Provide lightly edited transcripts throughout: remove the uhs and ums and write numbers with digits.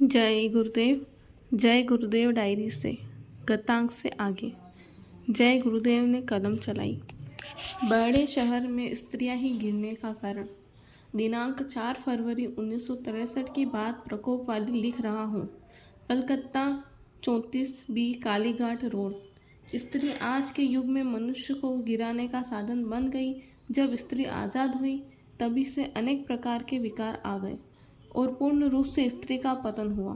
जय गुरुदेव। जय गुरुदेव डायरी से गतांक से आगे। जय गुरुदेव ने कदम चलाई। बड़े शहर में स्त्रियां ही गिरने का कारण। दिनांक 4 फरवरी 1963 की बात प्रकोप वाली लिख रहा हूँ। Calcutta 34B Kalighat road. स्त्री आज के युग में मनुष्य को गिराने का साधन बन गई। जब स्त्री आज़ाद हुई तभी से अनेक प्रकार के विकार आ गए और पूर्ण रूप से स्त्री का पतन हुआ।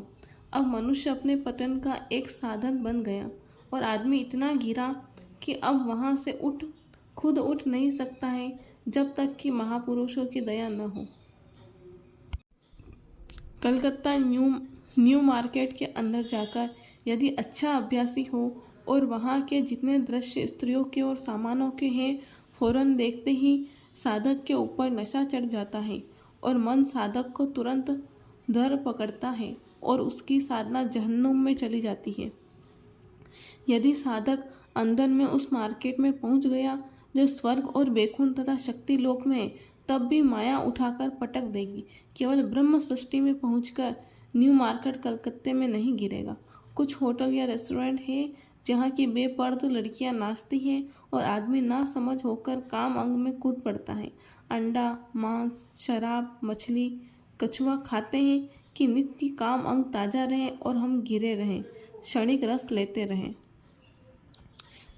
अब मनुष्य अपने पतन का एक साधन बन गया और आदमी इतना गिरा कि अब वहाँ से खुद उठ नहीं सकता है जब तक कि महापुरुषों की दया न हो। कलकत्ता न्यू मार्केट के अंदर जाकर यदि अच्छा अभ्यासी हो और वहाँ के जितने दृश्य स्त्रियों के और सामानों के हैं, फौरन देखते ही साधक के ऊपर नशा चढ़ जाता है और मन साधक को तुरंत धर पकड़ता है और उसकी साधना जहन्नुम में चली जाती है। यदि साधक अंदर में उस मार्केट में पहुंच गया जो स्वर्ग और बैकुंठ तथा शक्ति लोक में है, तब भी माया उठाकर पटक देगी। केवल ब्रह्म सृष्टि में पहुंचकर न्यू मार्केट कलकत्ते में नहीं गिरेगा। कुछ होटल या रेस्टोरेंट है जहाँ की बेपर्द लड़कियाँ नाचती हैं और आदमी ना समझ होकर काम अंग में कूद पड़ता है। अंडा, मांस, शराब, मछली, कछुआ खाते हैं कि नित्य काम अंग ताज़ा रहे और हम गिरे रहें, क्षणिक रस लेते रहें।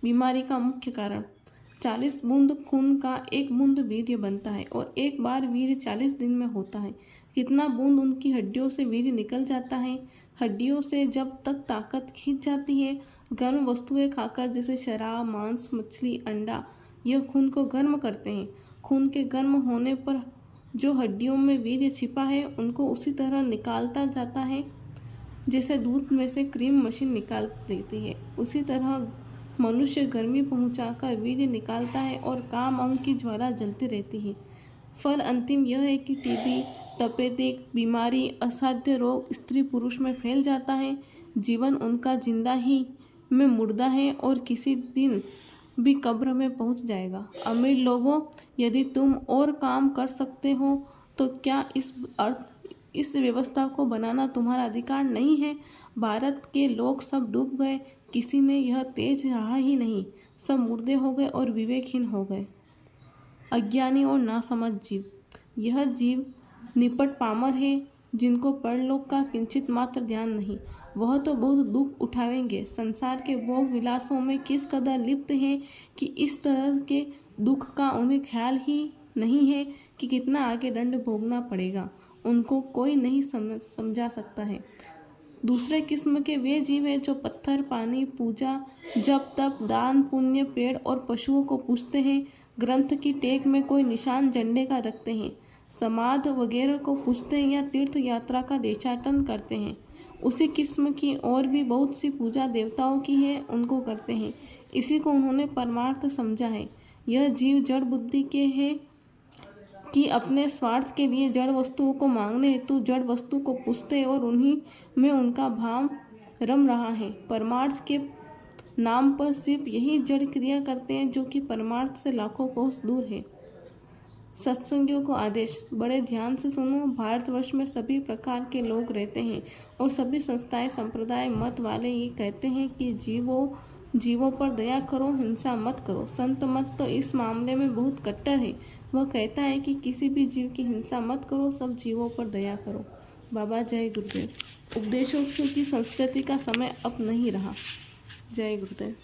बीमारी का मुख्य कारण 40 बूंद खून का 1 बूंद वीर्य बनता है और एक बार वीर्य 40 दिन में होता है। कितना बूंद उनकी हड्डियों से वीर्य निकल जाता है। हड्डियों से जब तक ताकत खींच जाती है, गर्म वस्तुएं खाकर जैसे शराब, मांस, मछली, अंडा, यह खून को गर्म करते हैं। खून के गर्म होने पर जो हड्डियों में वीर्य छिपा है उनको उसी तरह निकालता जाता है जैसे दूध में से क्रीम मशीन निकाल देती है। उसी तरह मनुष्य गर्मी पहुंचाकर वीर्य निकालता है और काम अंग की ज्वाला जलती रहती है। फल अंतिम यह है कि टीबी, तपेदिक बीमारी, असाध्य रोग स्त्री पुरुष में फैल जाता है। जीवन उनका जिंदा ही में मुर्दा है और किसी दिन भी कब्र में पहुंच जाएगा। अमीर लोगों, यदि तुम और काम कर सकते हो तो क्या इस व्यवस्था को बनाना तुम्हारा अधिकार नहीं है? भारत के लोग सब डूब गए, किसी ने यह तेज रहा ही नहीं। सब मुर्दे हो गए और विवेकहीन हो गए। अज्ञानी और नासमझ जीव। यह जीव निपट पामर है जिनको परलोक का किंचित मात्र ध्यान नहीं। वह तो बहुत दुख उठावेंगे। संसार के भोग विलासों में किस कदर लिप्त हैं कि इस तरह के दुख का उन्हें ख्याल ही नहीं है कि कितना आगे दंड भोगना पड़ेगा। उनको कोई नहीं समझा सकता है। दूसरे किस्म के वे जीव हैं जो पत्थर, पानी, पूजा, जप, तप, दान, पुण्य, पेड़ और पशुओं को पूजते हैं। ग्रंथ की टेक में कोई निशान झंडे का रखते हैं, समाध वगैरह को पूजते हैं या तीर्थ यात्रा का देशाटन करते हैं। उसी किस्म की और भी बहुत सी पूजा देवताओं की है, उनको करते हैं। इसी को उन्होंने परमार्थ समझा है। यह जीव जड़ बुद्धि के हैं कि अपने स्वार्थ के लिए जड़ वस्तुओं को मांगने हेतु जड़ वस्तु को पूजते और उन्हीं में उनका भाव रम रहा है। परमार्थ के नाम पर सिर्फ यही जड़ क्रिया करते हैं जो कि परमार्थ से लाखों कोस दूर है। सत्संगियों को आदेश, बड़े ध्यान से सुनो। भारतवर्ष में सभी प्रकार के लोग रहते हैं और सभी संस्थाएं, संप्रदाय, मत वाले ये कहते हैं कि जीवों पर दया करो, हिंसा मत करो। संत मत तो इस मामले में बहुत कट्टर है। वह कहता है कि किसी भी जीव की हिंसा मत करो, सब जीवों पर दया करो। बाबा जय गुरुदेव। उपदेशों की संस्कृति का समय अब नहीं रहा। जय गुरुदेव।